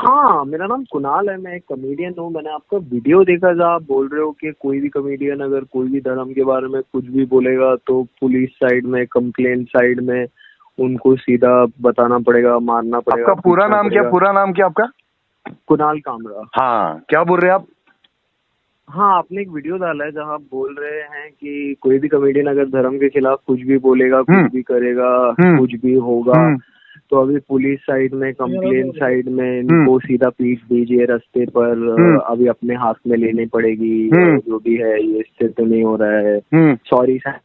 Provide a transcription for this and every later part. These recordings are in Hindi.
हाँ, मेरा नाम कुणाल है, मैं एक कॉमेडियन हूँ। मैंने आपका वीडियो देखा था, आप बोल रहे हो कि कोई भी कॉमेडियन अगर कोई भी धर्म के बारे में कुछ भी बोलेगा तो पुलिस साइड में, कंप्लेंट साइड में उनको सीधा बताना पड़ेगा, मारना पड़ेगा। आपका पूरा नाम क्या? पूरा नाम क्या आपका? कुणाल कामरा। हाँ, क्या बोल रहे हैं आप? हाँ, आपने एक वीडियो डाला है जहाँ आप बोल रहे हैं कि कोई भी कॉमेडियन अगर धर्म के खिलाफ कुछ भी बोलेगा, कुछ भी करेगा, कुछ भी होगा, तो अभी पुलिस साइड में, कंप्लेन साइड में इनको सीधा पीट दीजिए रास्ते पर, अभी अपने हाथ में लेनी पड़ेगी, जो भी है ये इससे तो नहीं हो रहा है, सॉरी सर।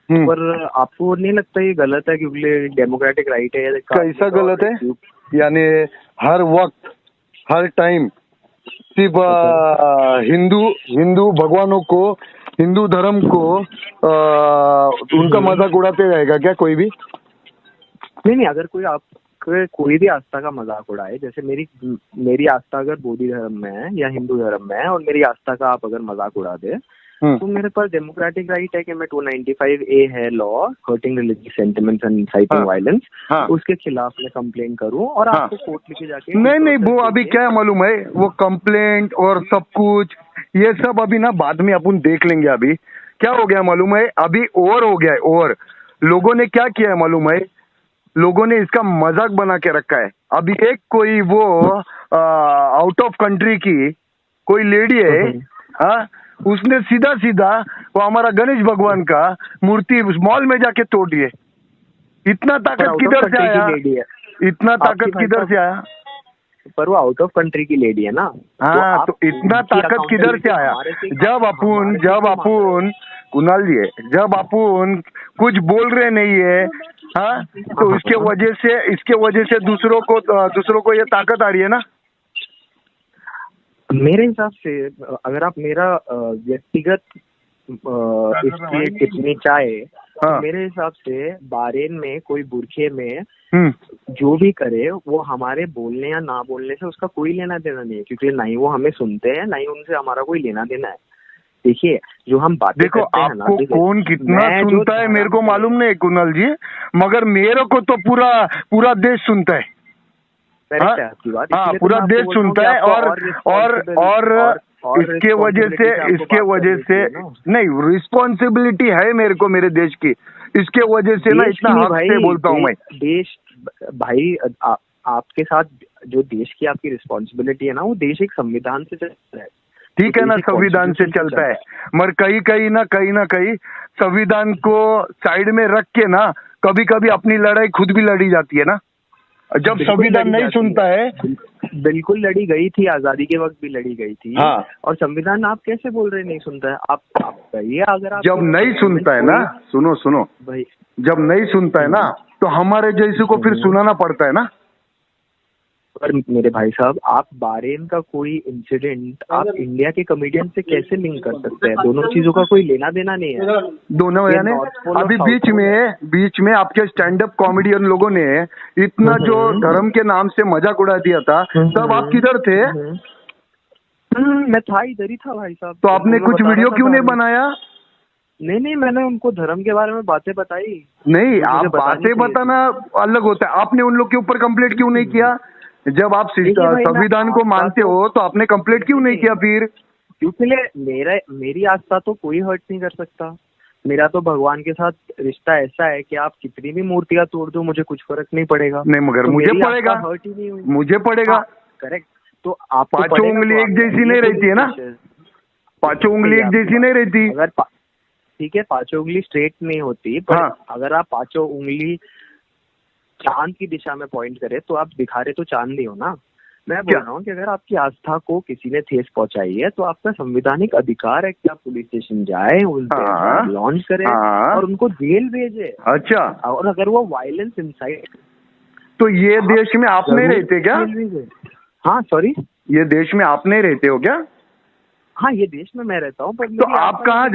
पर आपको नहीं लगता ये गलत है? क्योंकि डेमोक्रेटिक राइट है। कैसा गलत है? यानी हर वक्त, हर टाइम सिर्फ हिंदू भगवानों को, हिंदू धर्म को उनका मजाक उड़ाते रहेगा क्या कोई भी? नहीं, अगर कोई भी आस्था का मजाक उड़ाए, जैसे मेरी आस्था अगर बौद्ध धर्म में है या हिंदू धर्म में है और मेरी आस्था का आप अगर मजाक उड़ा दे तो मेरे पास डेमोक्रेटिक राइट है कि मैं 295A है law, hurting religious sentiments and inciting violence, उसके खिलाफ मैं कंप्लेंट करूं और आपको कोर्ट लेके जाके। नहीं, वो अभी क्या मालूम है, वो कंप्लेंट और सब कुछ ये सब अभी ना बाद में अपन देख लेंगे। अभी क्या हो गया मालूम है, अभी ओवर हो गया है। और लोगों ने क्या किया है मालूम है, लोगों ने इसका मजाक बना के रखा है। अभी एक कोई वो आउट ऑफ कंट्री की कोई लेडी है, हाँ, उसने सीधा वो हमारा गणेश भगवान का मूर्ति मॉल में जाके तोड़ दिए। इतना ताकत किधर से आया? इतना ताकत किधर से आया? पर वो आउट ऑफ कंट्री की लेडी है ना। हाँ, तो इतना ताकत किधर से आया? जब अपन कुणाल जी, जब अपन कुछ बोल रहे नहीं है, हाँ, तो इसके वजह से दूसरों को ये ताकत आ रही है ना। मेरे हिसाब से अगर आप मेरा व्यक्तिगत इसकी टिप्पणी चाहे, तो मेरे हिसाब से बहरीन में कोई बुरखे में जो भी करे वो हमारे बोलने या ना बोलने से उसका कोई लेना देना नहीं है, क्योंकि ना ही वो हमें सुनते हैं, ना ही उनसे हमारा कोई लेना देना है। देखिए, जो हम बातें करते हैं ना, आपको कौन कितना सुनता है मेरे को मालूम नहीं कुणाल जी, मगर मेरे को तो पूरा देश सुनता है। हाँ, पूरा देश सुनता है। और इसके वजह से नहीं, रिस्पॉन्सिबिलिटी है मेरे को मेरे देश की। इसके वजह से ना इतना हक से बोलता हूँ मैं। देश भाई, आपके साथ जो देश की आपकी रिस्पॉन्सिबिलिटी है ना, वो देश एक संविधान से चलता है। ठीक है ना, संविधान से चलता है, मगर कहीं ना कहीं संविधान को साइड में रख के ना कभी कभी अपनी लड़ाई खुद भी लड़ी जाती है ना। जब संविधान नहीं सुनता है, बिल्कुल लड़ी गई थी, आजादी के वक्त भी लड़ी गई थी। हाँ। और संविधान आप कैसे बोल रहे नहीं सुनता है? आप कहिए, अगर आप जब नहीं सुनता है ना, सुनो भाई, जब नहीं सुनता है ना तो हमारे जैसे को फिर सुनाना पड़ता है ना। पर मेरे भाई साहब, आप बहरीन का कोई इंसिडेंट आप इंडिया के कॉमेडियन से कैसे लिंक कर सकते हैं? दोनों चीजों का कोई लेना देना नहीं है। दोनों यानी अभी बीच में आपके स्टैंड अप कॉमेडियन लोगों ने इतना जो धर्म के नाम से मजाक उड़ा दिया था, तब आप किधर थे? मैं था, इधर ही था भाई साहब। तो आपने कुछ वीडियो क्यों नहीं बनाया? नहीं, मैंने उनको धर्म के बारे में बातें बताई। नहीं, आप बातें बताना अलग होता है। आपने उन लोग के ऊपर कंप्लेंट क्यों नहीं किया? जब आप संविधान को मानते हो तो आपने कंप्लेंट क्यों नहीं किया फिर? क्योंकि मेरी आस्था तो कोई हर्ट नहीं कर सकता। मेरा तो भगवान के साथ रिश्ता ऐसा है कि आप कितनी भी मूर्तियां तोड़ दो, मुझे कुछ फर्क नहीं पड़ेगा। नहीं, मगर तो मुझे पड़ेगा, हर्ट ही नहीं हुई। मुझे पड़ेगा। करेक्ट। तो आप पांचों उंगली एक जैसी नहीं रहती है ना, पांचों उंगली एक जैसी नहीं रहती। अगर ठीक है, पांचों उंगली स्ट्रेट नहीं होती, पर अगर आप पांचों उंगली चांद की दिशा में पॉइंट करे तो आप दिखा रहे तो चांद ही हो ना। मैं बोल रहा हूँ कि अगर आपकी आस्था को किसी ने ठेस पहुंचाई है तो आपका संवैधानिक अधिकार है कि आप पुलिस स्टेशन जाए, उनसे लॉन्च करें और उनको जेल भेजे। अच्छा, और अगर वो वायलेंस इंसाइट, तो ये देश में आप नहीं रहते क्या? हाँ, सॉरी, ये देश में आप नहीं रहते हो क्या? हाँ, ये देश में मैं रहता हूँ। पर तो आप कहाँ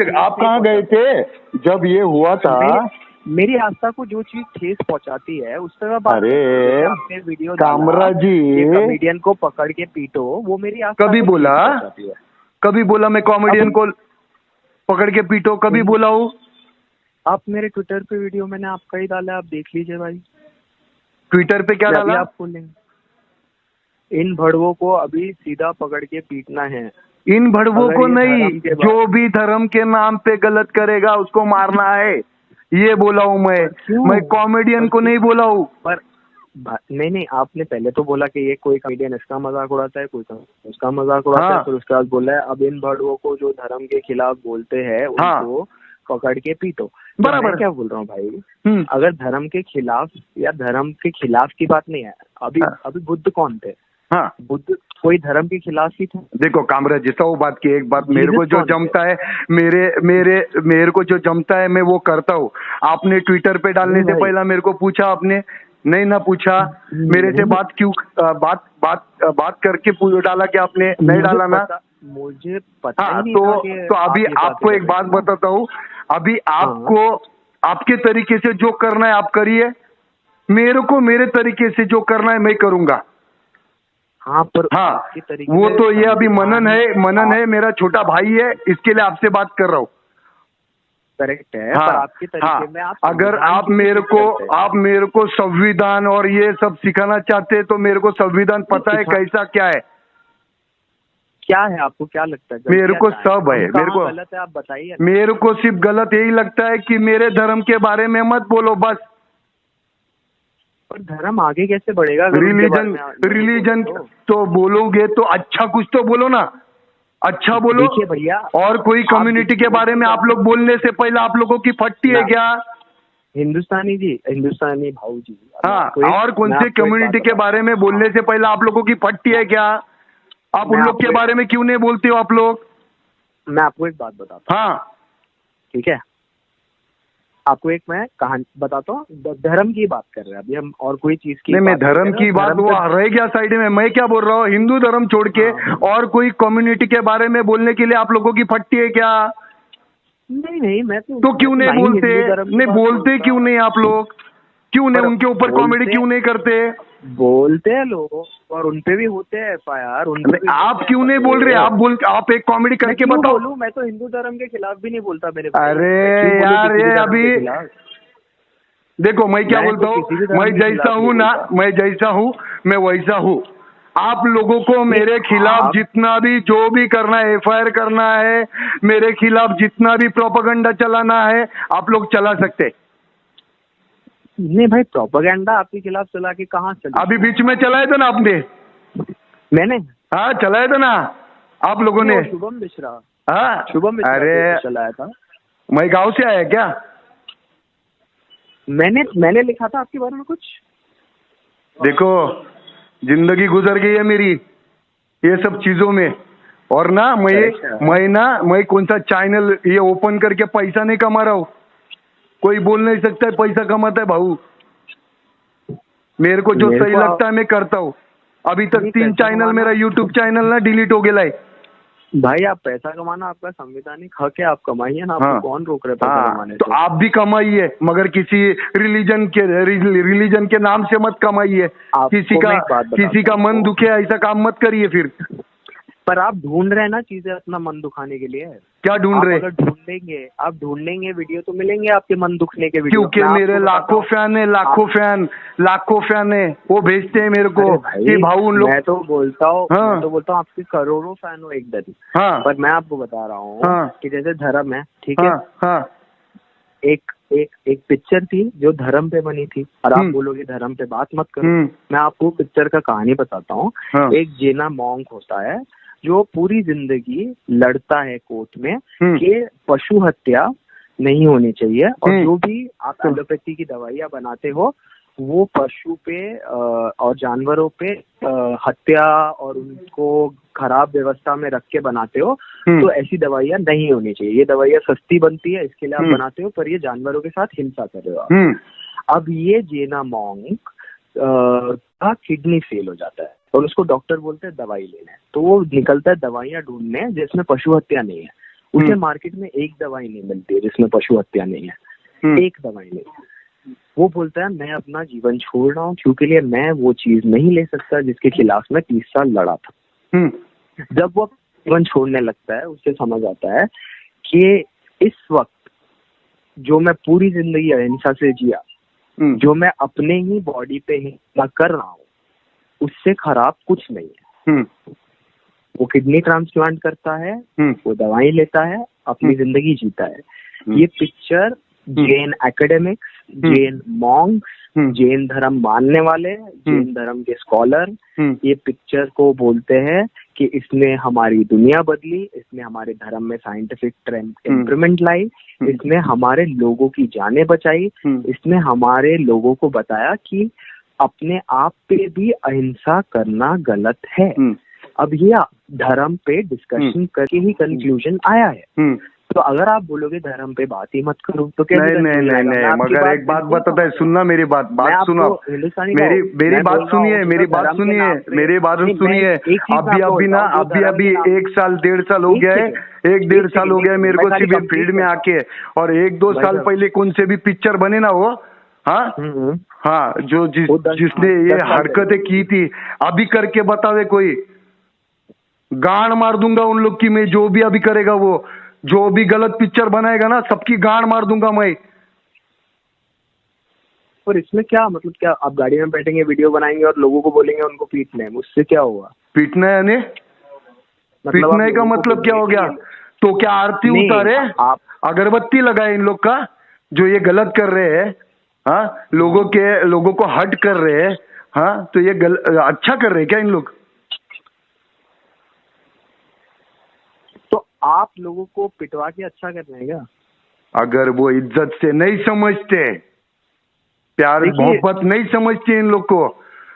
गए थे जब ये हुआ था? मेरी आस्था को जो चीज ठेस पहुंचाती है उस तरह बात। अरे वीडियो कामरा जी, कॉमेडियन को पकड़ के पीटो, वो मेरी आस्था कभी बोला मैं कॉमेडियन को पकड़ के पीटो? कभी बोला हूँ? आप मेरे ट्विटर पे वीडियो मैंने आपका ही डाला, आप देख लीजिए भाई। ट्विटर पे क्या डाला? आप खोलेंगे इन भड़वों को अभी सीधा पकड़ के पीटना है। इन भड़वों को नहीं, जो भी धर्म के नाम पे गलत करेगा उसको मारना है, ये बोला हूँ मैं कॉमेडियन को नहीं बोला हूँ। पर नहीं, आपने पहले तो बोला कि ये कोई कॉमेडियन इसका मजाक उड़ाता है, कोई उसका मजाक उड़ाता है, फिर उसके बाद बोला है अब इन भड़वों को जो धर्म के खिलाफ बोलते हैं उनको पकड़ के पीटो। बराबर, क्या बोल रहा हूँ भाई, अगर धर्म के खिलाफ या धर्म के खिलाफ की बात नहीं है, अभी बुद्ध कौन थे? बुद्ध कोई धर्म के खिलाफ ही थे? देखो कामराज जैसा वो बात की, एक बात मेरे को जो जमता है, मेरे को जो जमता है मैं वो करता हूँ। आपने ट्विटर पे डालने से पहला मेरे को पूछा, आपने नहीं ना पूछा मेरे से बात क्यों बात करके डाला कि आपने नहीं डाला ना? मुझे पता नहीं तो अभी आपको एक बात बताता हूँ, अभी आपको आपके तरीके से जो करना है आप करिए, मेरे को मेरे तरीके से जो करना है मैं करूंगा। वो तो ये अभी मनन है मेरा छोटा भाई है, इसके लिए आपसे बात कर रहा हूँ। करेक्ट है, पर आपके तरीके में अगर आप मेरे को संविधान और ये सब सिखाना चाहते हैं तो मेरे को संविधान पता है कैसा क्या है, आपको क्या लगता है? मेरे को सब है, मेरे को गलत है आप बताइए। मेरे को सिर्फ गलत यही लगता है कि मेरे धर्म के बारे में मत बोलो बस। पर धर्म आगे कैसे बढ़ेगा? रिलीजन तो बोलोगे तो अच्छा कुछ तो बोलो ना, अच्छा बोलो। देखिए भैया, और कोई कम्युनिटी के बारे में आप लोग बोलने से पहले आप लोगों की फटती है क्या? हिंदुस्तानी भाऊ जी, और कौन से कम्युनिटी के बारे में बोलने से पहले आप लोगों की फटती है क्या? आप उन लोग के बारे में क्यों नहीं बोलते हो आप लोग? मैं आपको एक बात बताता हूँ, ठीक है? आपको एक मैं कहानी बताता हूँ, धर्म की बात कर रहे हैं अभी हम, और कोई चीज की नहीं, मैं धर्म की बात वो रह गया साइड में। मैं क्या बोल रहा हूँ, हिंदू धर्म छोड़ के और कोई कम्युनिटी के बारे में बोलने के लिए आप लोगों की फटती है क्या? नहीं, मैं तो क्यों नहीं बोलते? नहीं बोलते क्यों नहीं आप लोग? क्यों नहीं उनके ऊपर कॉमेडी क्यों नहीं करते? बोलते हैं लोग, और उनपे भी होते हैं FIR। आप क्यों नहीं बोल रहे? आप एक कॉमेडी करके बताओ। मैं तो हिंदू धर्म के खिलाफ भी नहीं बोलता मेरे। अरे यार ये अभी देखो, मैं क्या बोलता हूँ, मैं जैसा हूँ ना, मैं जैसा हूँ मैं वैसा हूँ। आप लोगों को मेरे खिलाफ जितना भी जो भी करना है, FIR करना है, मेरे खिलाफ जितना भी प्रोपेगेंडा चलाना है आप लोग चला सकते। नहीं भाई, प्रोपेगेंडा आपके खिलाफ चला के कहाँ चला? अभी बीच में चलाया था ना आपने? मैंने चलाया था ना आप लोगों ने? शुभम मिश्रा अरे चलाया था। मैं गांव से आया क्या? मैंने लिखा था आपके बारे में कुछ। देखो जिंदगी गुजर गई है मेरी ये सब चीजों में, और ना मैं कौन सा चैनल ये ओपन करके पैसा नहीं कमा रहा हूँ। कोई बोल नहीं सकता है पैसा कमाता है भाऊ। मेरे को जो सही लगता है मैं करता हूँ। अभी तक 3 चैनल मेरा YouTube चैनल ना डिलीट हो गया है। भाई आप पैसा कमाना आपका संवैधानिक हक है, आप कमाइए ना, आपको कौन रोक रहे पैसा कमाने से? तो आप भी कमाइए, मगर किसी रिलीजन के नाम से मत कमाइए। किसी का मन दुखे ऐसा काम मत करिए फिर। पर आप ढूंढ रहे हैं ना चीजें अपना मन दुखाने के लिए। क्या ढूंढ रहे? अगर ढूंढेंगे वीडियो तो मिलेंगे आपके मन दुखने के वीडियो। क्योंकि मेरे लाखों फैन है, वो भेजते हैं मेरे को कि भाऊ उन लोग। मैं तो बोलता हूँ आपके करोड़ों फैन हो एक दिन। पर मैं आपको बता रहा हूँ कि जैसे धर्म है, ठीक है, एक पिक्चर थी जो धर्म पे बनी थी, और आप बोलोगे धर्म पे बात मत करो। मैं आपको पिक्चर का कहानी बताता हूँ। एक जेना मॉन्क होता है जो पूरी जिंदगी लड़ता है कोर्ट में कि पशु हत्या नहीं होनी चाहिए, और जो भी आप एलोपैथी की दवाइयाँ बनाते हो वो पशु पे और जानवरों पे हत्या और उनको खराब व्यवस्था में रख के बनाते हो, तो ऐसी दवाइयाँ नहीं होनी चाहिए। ये दवाइयाँ सस्ती बनती है इसके लिए आप बनाते हो, पर ये जानवरों के साथ हिंसा कर रहे हो आप। अब ये जेना मॉन्क का किडनी फेल हो जाता है और उसको डॉक्टर बोलते हैं दवाई लेना है, तो वो निकलता है दवाइयाँ ढूंढने जिसमें पशु हत्या नहीं है। उसे मार्केट में एक दवाई नहीं मिलती है जिसमें पशु हत्या नहीं है, एक दवाई नहीं। वो बोलता है मैं अपना जीवन छोड़ रहा हूँ क्योंकि लिए मैं वो चीज नहीं ले सकता जिसके खिलाफ मैं 30 साल लड़ा था। जब वो जीवन छोड़ने लगता है उसे समझ आता है कि इस वक्त जो मैं पूरी जिंदगी अहिंसा से जिया, जो मैं अपने ही बॉडी पे हिंसा कर रहा हूँ, उससे खराब कुछ नहीं है। वो किडनी ट्रांसप्लांट करता है, वो दवाई लेता है, अपनी जिंदगी जीता है। ये picture Jain academics, Jain Monks, Jain धर्म मानने वाले, जैन धर्म के स्कॉलर ये पिक्चर को बोलते हैं कि इसने हमारी दुनिया बदली, इसने हमारे धर्म में साइंटिफिक टेम्परमेंट लाई, इसने हमारे लोगों की जानें बचाई, इसने हमारे लोगों को बताया कि अपने आप पे भी अहिंसा करना गलत है। अब ये धर्म पे डिस्कशन करके ही कंक्लूजन आया है। तो अगर आप बोलोगे धर्म पे बात ही मत करो तो क्या? नहीं, मगर एक बात बताता है, सुनना मेरी बात सुनो, मेरी बात सुनिए, मेरी बात सुनिए। अभी 1 साल 1.5 साल हो गया है, 1-1.5 साल हो गया मेरे को सिर्फ फील्ड में आके, और 1-2 साल पहले कौन से भी पिक्चर बने ना वो, हाँ जो जिसने ये हरकतें की थी, अभी करके बतावे कोई, गांड मार दूंगा उन लोग की मैं, जो भी अभी करेगा वो, जो भी गलत पिक्चर बनाएगा ना सबकी गांड मार दूंगा मैं। और इसमें क्या मतलब, क्या आप गाड़ी में बैठेंगे, वीडियो बनाएंगे और लोगों को बोलेंगे उनको पीटना है, उससे क्या होगा? पीटना है यानी पीटने का मतलब क्या हो गया? तो क्या आरती उतारे, आप अगरबत्ती लगाए इन लोग का, जो ये गलत कर रहे हैं, हाँ लोगों को हट कर रहे हैं, हाँ तो ये अच्छा कर रहे हैं क्या इन लोग? तो आप लोगों को पिटवा के अच्छा कर रहे हैं क्या? अगर वो इज्जत से नहीं समझते, प्यार मोहब्बत नहीं समझते इन लोग को,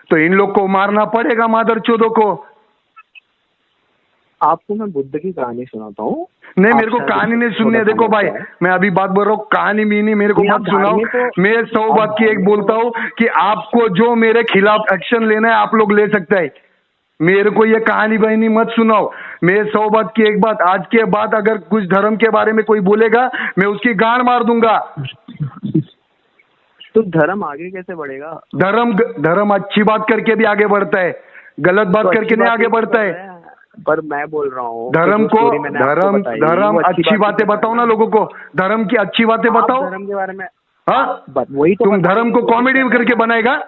तो इन लोग को मारना पड़ेगा मादरचोदों को। आपको मैं बुद्ध की कहानी सुनाता हूँ। नहीं, मेरे को कहानी नहीं सुननी है। देखो भाई, मैं अभी बात बोल रहा हूँ, कहानी भी नहीं, मेरे को मत सुनाओ। मैं 100 बात की एक बोलता हूँ कि आपको जो मेरे खिलाफ एक्शन लेना है आप लोग ले सकते हैं, मेरे को ये कहानी बहनी मत सुनाओ। मैं 100 बात की एक बात, आज के बाद अगर कुछ धर्म के बारे में कोई बोलेगा मैं उसकी गांड मार दूंगा। तो धर्म आगे कैसे बढ़ेगा? धर्म अच्छी बात करके भी आगे बढ़ता है, गलत बात करके नहीं आगे बढ़ता है। पर मैं बोल रहा हूँ धर्म अच्छी बातें बताओ ना लोगों को, धर्म की अच्छी बातें बताओ। धर्म के बारे में वही तो, तुम धर्म को कॉमेडी करके बनाएगा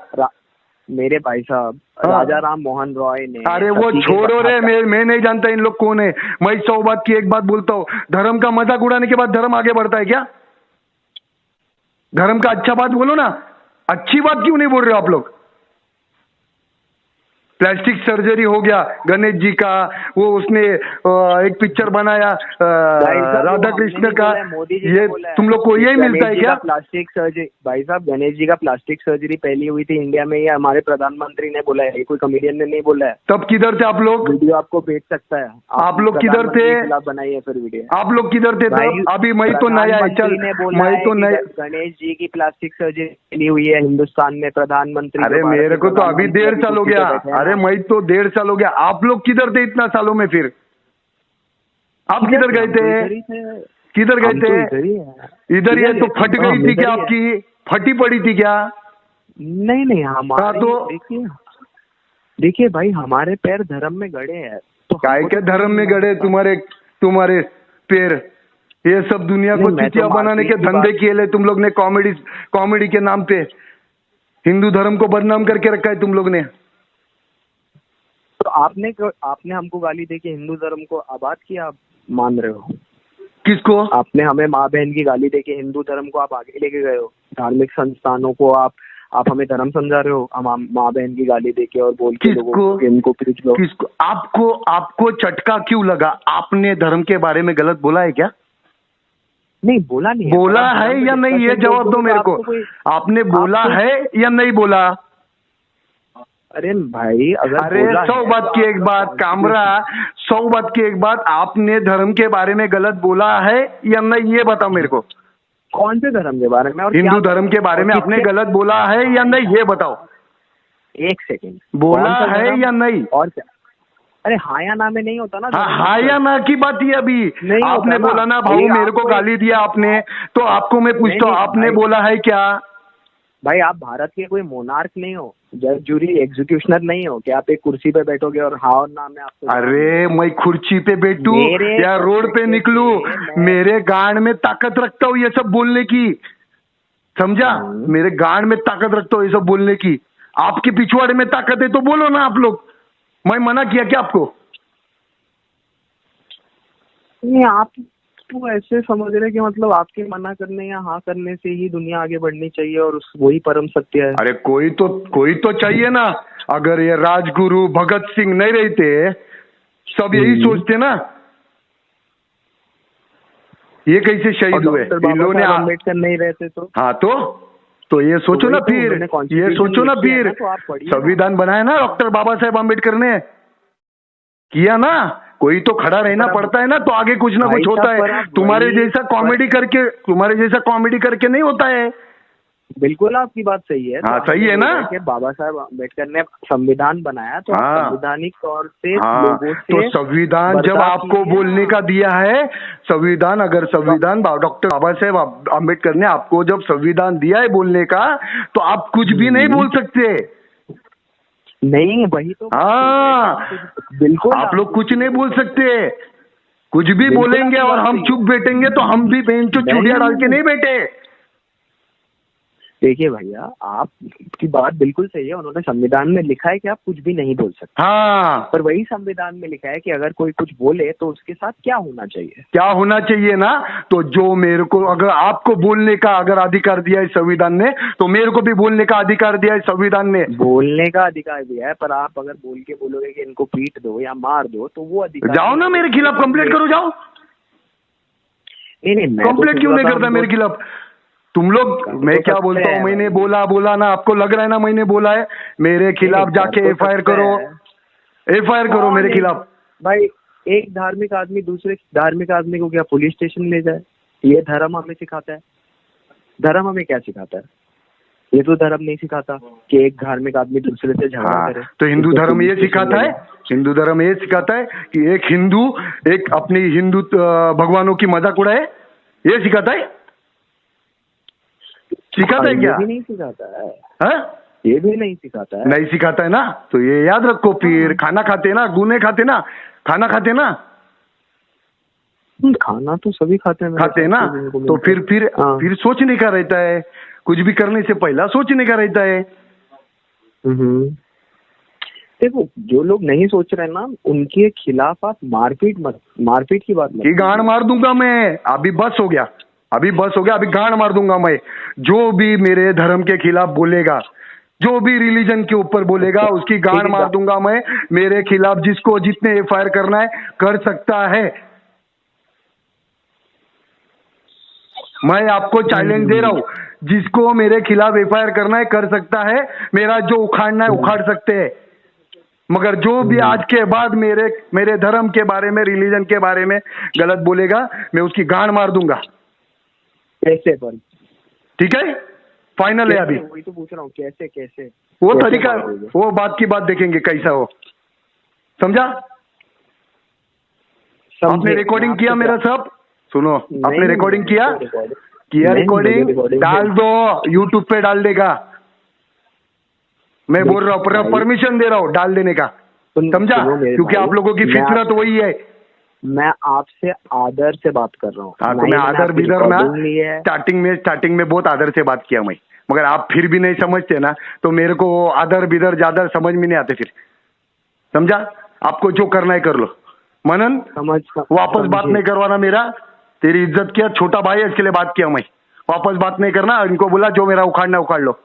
मेरे भाई साहब। राजा राम मोहन रॉय ने, अरे वो छोड़ो रे, मैं नहीं जानता इन लोग कौन है। मैं 100 बात की एक बात बोलता हूँ, धर्म का मजाक उड़ाने के बाद धर्म आगे बढ़ता है क्या? धर्म का अच्छा बात बोलो ना, अच्छी बात क्यों नहीं बोल रहे हो आप लोग? प्लास्टिक सर्जरी हो गया गणेश जी का, वो उसने एक पिक्चर बनाया राधा कृष्ण का, ये तुम लोग को यही मिलता है क्या? प्लास्टिक सर्जरी भाई साहब, गणेश जी का प्लास्टिक सर्जरी पहली हुई थी इंडिया में, ये हमारे प्रधानमंत्री ने बोला है, कोई कॉमेडियन ने नहीं बोला है। तब किधर थे आप लोग? वीडियो आपको भेज सकता है। आप लोग किधर थे? बनाइए फिर वीडियो। आप लोग किधर थे तब? अभी मैं तो नया है, चल मैं तो नया। गणेश जी की प्लास्टिक सर्जरी पहली हुई है हिंदुस्तान में, प्रधानमंत्री। अरे मेरे को तो अभी 1.5 साल हो गया। अरे मैं तो 1.5 साल हो गया। आप लोग किधर थे इतना सालों में? फिर आप किधर गए थे? किधर गए थे? इधर ही है तो फट गई थी क्या आपकी? फटी पड़ी थी क्या? नहीं हमारे तो देखिए भाई, हमारे पैर धर्म में गड़े हैं। तो काय के धर्म में गड़े तुम्हारे पैर? ये सब दुनिया को चुतिया बनाने के धंधे किए ले तुम लोग ने, कॉमेडी के नाम पे हिंदू धर्म को बदनाम करके रखा है तुम लोग ने। तो आपने हमको गाली देके हिंदू धर्म को आबाद किया, आप मान रहे हो? किसको? आपने हमें माँ बहन की गाली देके हिंदू धर्म को आप आगे लेके गए हो। धार्मिक संस्थानों को आप हमें धर्म समझा रहे हो, हम माँ बहन की गाली देके और बोल के लोगों को इनको प्रीच लो। किसको? आपको चटका क्यों लगा? आपने धर्म के बारे में गलत बोला है क्या? नहीं बोला नहीं। बोला है या नहीं, ये जवाब दो मेरे को। आपने बोला है या नहीं बोला? अरे भाई, अगर 100 बात की एक बात कामरा, 100 बात की एक बात, आपने धर्म के बारे में गलत बोला है या नहीं, ये बताओ मेरे को। कौन से धर्म के बारे में? और हिंदू धर्म के बारे में आपने गलत बोला है या नहीं, ये बताओ। 1 सेकेंड, बोला है या नहीं? और क्या? अरे हाँ या ना में नहीं होता ना। हाँ या ना की बात ही अभी आपने बोला ना भाऊ, मेरे को गाली दिया आपने, तो आपको मैं पूछता हूँ, आपने बोला है क्या? भाई आप भारत के कोई मोनार्क नहीं हो, जज जूरी एग्जीक्यूशनर नहीं हो कि आप एक कुर्सी पे बैठोगे और हाँ और ना में आपको। अरे मैं कुर्सी पे बैठूं या रोड पे निकलूं, मेरे गांड में ताकत रखता हूँ ये सब बोलने की, समझा? मेरे गांड में ताकत रखता हूँ ये सब बोलने की। आपके पिछवाड़े में ताकत है तो बोलो ना आप लोग, मैं मना किया क्या आपको? नहीं, आप तो ऐसे समझ रहे कि मतलब आपके मना करने या हाँ करने से ही दुनिया आगे बढ़नी चाहिए और वही परम सत्य है। अरे कोई तो चाहिए ना। अगर ये राजगुरु भगत सिंह नहीं रहते, सब यही सोचते ना, ये कैसे शहीद हुए? इन्होंने अम्बेडकर नहीं रहते तो? हाँ तो ये सोचो ना फिर, ये सोचो ना फिर, संविधान बनाया ना डॉक्टर बाबा साहेब अम्बेडकर ने, किया ना। कोई तो खड़ा रहना पड़ता है ना, तो आगे कुछ ना कुछ होता है। तुम्हारे जैसा कॉमेडी करके नहीं होता है। बिल्कुल आपकी बात सही है। हाँ सही है ना। बाबा साहेब अम्बेडकर ने संविधान बनाया तो संवैधानिक तौर से लोगों से, तो संविधान जब आपको बोलने का दिया है, संविधान अगर संविधान डॉक्टर बाबा साहेब अम्बेडकर ने आपको जब संविधान दिया है बोलने का, तो आप कुछ भी नहीं बोल सकते। नहीं, वही तो। हाँ बिल्कुल, आप लोग कुछ नहीं बोल सकते। कुछ भी बोलेंगे और हम चुप बैठेंगे तो हम भी बेंच चूड़िया डाल के नहीं बैठे। देखिए भैया, आपकी बात बिल्कुल सही है। उन्होंने संविधान में लिखा है कि आप कुछ भी नहीं बोल सकते। हाँ, पर वही संविधान में लिखा है कि अगर कोई कुछ बोले तो उसके साथ क्या होना चाहिए, क्या होना चाहिए ना। तो जो मेरे को, अगर आपको बोलने का अगर अधिकार दिया है संविधान ने, तो मेरे को भी बोलने का अधिकार दिया है संविधान ने। बोलने का अधिकार दिया है, पर आप अगर बोल के बोलोगे कि इनको पीट दो या मार दो, तो वो अधिकार, जाओ ना मेरे खिलाफ कंप्लेंट करो, जाओ। नहीं, कंप्लेंट क्यों नहीं करता मेरे खिलाफ? तुम लोग, मैं क्या बोलता हूँ, मैंने बोला ना, आपको लग रहा है ना मैंने बोला है? मेरे खिलाफ जाके एफआईआर करो मेरे खिलाफ। भाई, एक धार्मिक आदमी दूसरे धार्मिक आदमी को क्या पुलिस स्टेशन ले जाए? ये धर्म हमें सिखाता है? धर्म हमें क्या सिखाता है? ये तो धर्म नहीं सिखाता कि एक धार्मिक आदमी दूसरे से झगड़ा करे। तो हिंदू धर्म ये सिखाता है, हिंदू धर्म ये सिखाता है कि एक हिंदू एक अपनी हिंदू भगवानों की मजाक उड़ाए, ये सिखाता है? सिखाता है क्या? ये भी नहीं सिखाता है। हाँ, ये भी नहीं सिखाता है। नहीं सिखाता है ना, तो ये याद रखो। फिर खाना खाते ना, गुने खाते ना, खाना खाते ना, खाना तो सभी खाते हैं ना। तो फिर सोचने का रहता है, कुछ भी करने से पहला सोचने का रहता है। देखो, जो लोग नहीं सोच रहे ना, उनके खिलाफ आप मारपीट की बात मत। गांड मार दूंगा मैं, अभी बस हो गया, अभी गांड मार दूंगा मैं। जो भी मेरे धर्म के खिलाफ बोलेगा, जो भी रिलीजन के ऊपर बोलेगा, उसकी गांड मार दूंगा मैं। मेरे खिलाफ जिसको जितने एफआईआर करना है कर सकता है। मैं आपको चैलेंज दे रहा हूं, जिसको मेरे खिलाफ एफआईआर करना है कर सकता है। मेरा जो उखाड़ना है उखाड़ सकते हैं, मगर जो भी आज के बाद मेरे धर्म के बारे में, रिलीजन के बारे में गलत बोलेगा, मैं उसकी गांड मार दूंगा। कैसे? पर ठीक है, फाइनल है अभी। वही तो पूछ रहा हूँ, कैसे वो तरीका, वो बात की बात देखेंगे कैसा हो, समझा? आपने रिकॉर्डिंग किया मेरा सब? सुनो, आपने रिकॉर्डिंग किया? रिकॉर्डिंग डाल दो, यूट्यूब पे डाल देगा। मैं बोल रहा हूँ, परमिशन दे रहा हूँ डाल देने का, समझा? क्योंकि आप लोगों की फितरत वही है। मैं आपसे आदर से बात कर रहा हूँ। हाँ, तो मैं आदर बिदर ना, स्टार्टिंग में बहुत आदर से बात किया मैं, मगर आप फिर भी नहीं समझते ना, तो मेरे को आदर बिदर ज्यादा समझ में नहीं आते फिर, समझा? आपको जो करना है कर लो। मनन, वापस बात नहीं करवाना मेरा, तेरी इज्जत किया, छोटा भाई है इसके लिए बात किया मैं। वापस बात नहीं करना, इनको बोला जो मेरा उखाड़ना उखाड़ लो।